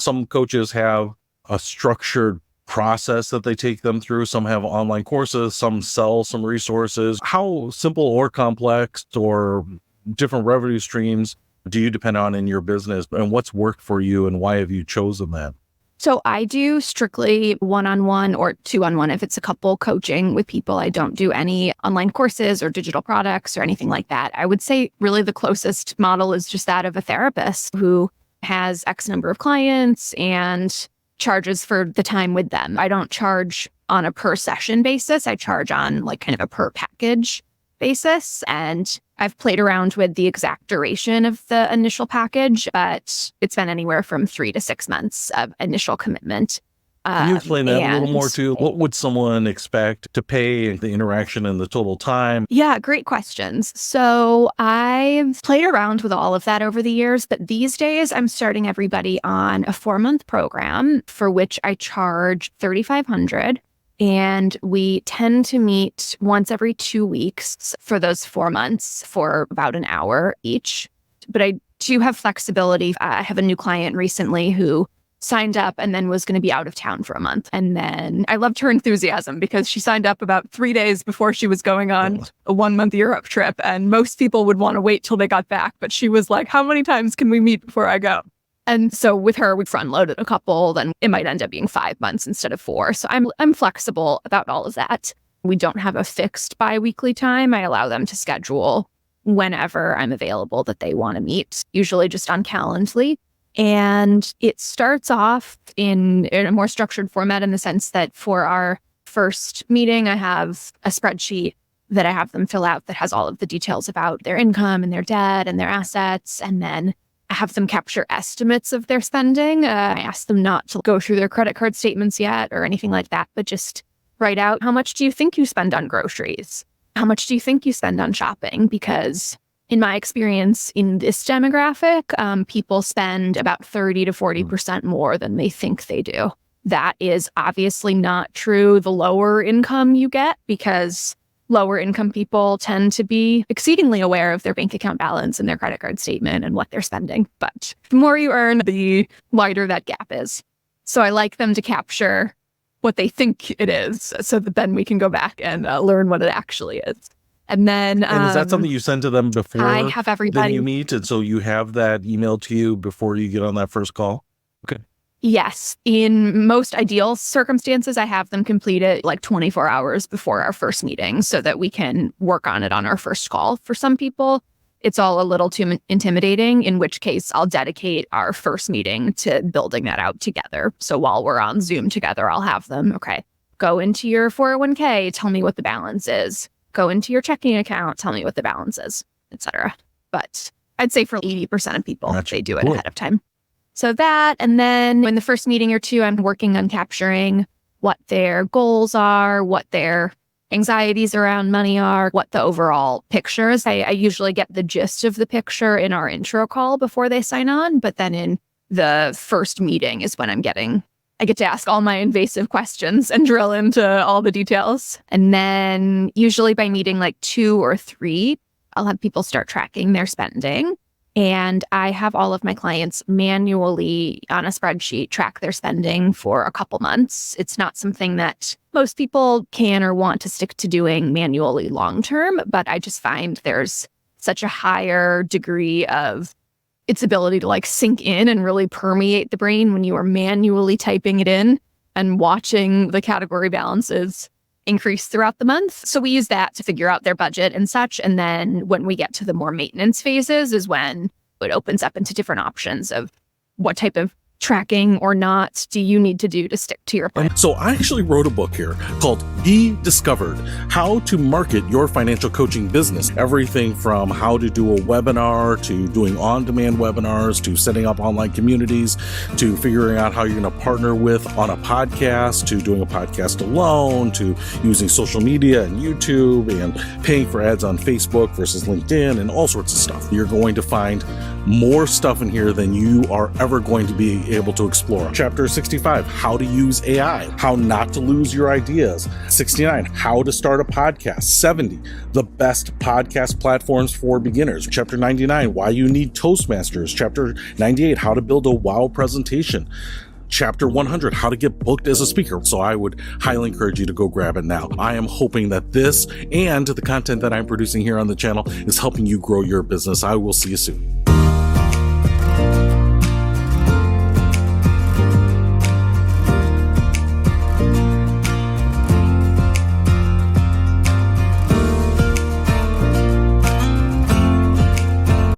Some coaches have a structured process that they take them through. Some have online courses, some sell some resources. How simple or complex or different revenue streams do you depend on in your business, and what's worked for you and why have you chosen that? So I do strictly one-on-one or two-on-one. If it's a couple coaching with people, I don't do any online courses or digital products or anything like that. I would say really the closest model is just that of a therapist who has X number of clients and charges for the time with them. I don't charge on a per session basis. I charge on like kind of a per package basis. And I've played around with the exact duration of the initial package, but it's been anywhere from 3 to 6 months of initial commitment. Can you explain that a little more too? What would someone expect to pay, the interaction and the total time? Yeah, great questions. So I've played around with all of that over the years, but these days I'm starting everybody on a 4-month program for which I charge $3,500. And we tend to meet once every 2 weeks for those 4 months for about an hour each. But I do have flexibility. I have a new client recently who signed up and then was going to be out of town for a month. And then I loved her enthusiasm because she signed up about 3 days before she was going on a 1-month Europe trip. And most people would want to wait till they got back. But she was like, how many times can we meet before I go? And so with her, we front loaded a couple, then it might end up being 5 months instead of 4. So I'm flexible about all of that. We don't have a fixed biweekly time. I allow them to schedule whenever I'm available that they want to meet, usually just on Calendly. And it starts off in a more structured format in the sense that for our first meeting, I have a spreadsheet that I have them fill out that has all of the details about their income and their debt and their assets. And then I have them capture estimates of their spending. I ask them not to go through their credit card statements yet or anything like that, but just write out, how much do you think you spend on groceries? How much do you think you spend on shopping? Because in my experience in this demographic, people spend about 30 to 40% more than they think they do. That is obviously not true the lower income you get, because lower income people tend to be exceedingly aware of their bank account balance and their credit card statement and what they're spending. But the more you earn, the wider that gap is. So I like them to capture what they think it is so that then we can go back and learn what it actually is. And then, and is that something you send to them before I have everybody, then you meet? And so you have that emailed to you before you get on that first call? Okay. Yes. In most ideal circumstances, I have them complete it like 24 hours before our first meeting so that we can work on it on our first call. For some people, it's all a little too intimidating, in which case I'll dedicate our first meeting to building that out together. So while we're on Zoom together, I'll have them, okay, go into your 401k, tell me what the balance is. Go into your checking account, tell me what the balance is, etc. But I'd say for 80% of people, they do it ahead of time. So that, and then in the first meeting or two, I'm working on capturing what their goals are, what their anxieties around money are, what the overall picture is. I usually get the gist of the picture in our intro call before they sign on, but then in the first meeting is when I get to ask all my invasive questions and drill into all the details. And then usually by meeting like 2 or 3, I'll have people start tracking their spending. And I have all of my clients manually on a spreadsheet track their spending for a couple months. It's not something that most people can or want to stick to doing manually long term, but I just find there's such a higher degree of its ability to like sink in and really permeate the brain when you are manually typing it in and watching the category balances increase throughout the month. So we use that to figure out their budget and such. And then when we get to the more maintenance phases is when it opens up into different options of what type of tracking or not do you need to do to stick to your plan. So I actually wrote a book here called Be Discovered, How to Market Your Financial Coaching Business. Everything from how to do a webinar to doing on-demand webinars to setting up online communities to figuring out how you're going to partner with on a podcast to doing a podcast alone to using social media and YouTube and paying for ads on Facebook versus LinkedIn and all sorts of stuff. You're going to find more stuff in here than you are ever going to be able to explore. Chapter 65, how to use AI, how not to lose your ideas. 69, how to start a podcast. 70, the best podcast platforms for beginners. Chapter 99, why you need Toastmasters. Chapter 98, how to build a wow presentation. Chapter 100, how to get booked as a speaker. So I would highly encourage you to go grab it now. I am hoping that this and the content that I'm producing here on the channel is helping you grow your business. I will see you soon.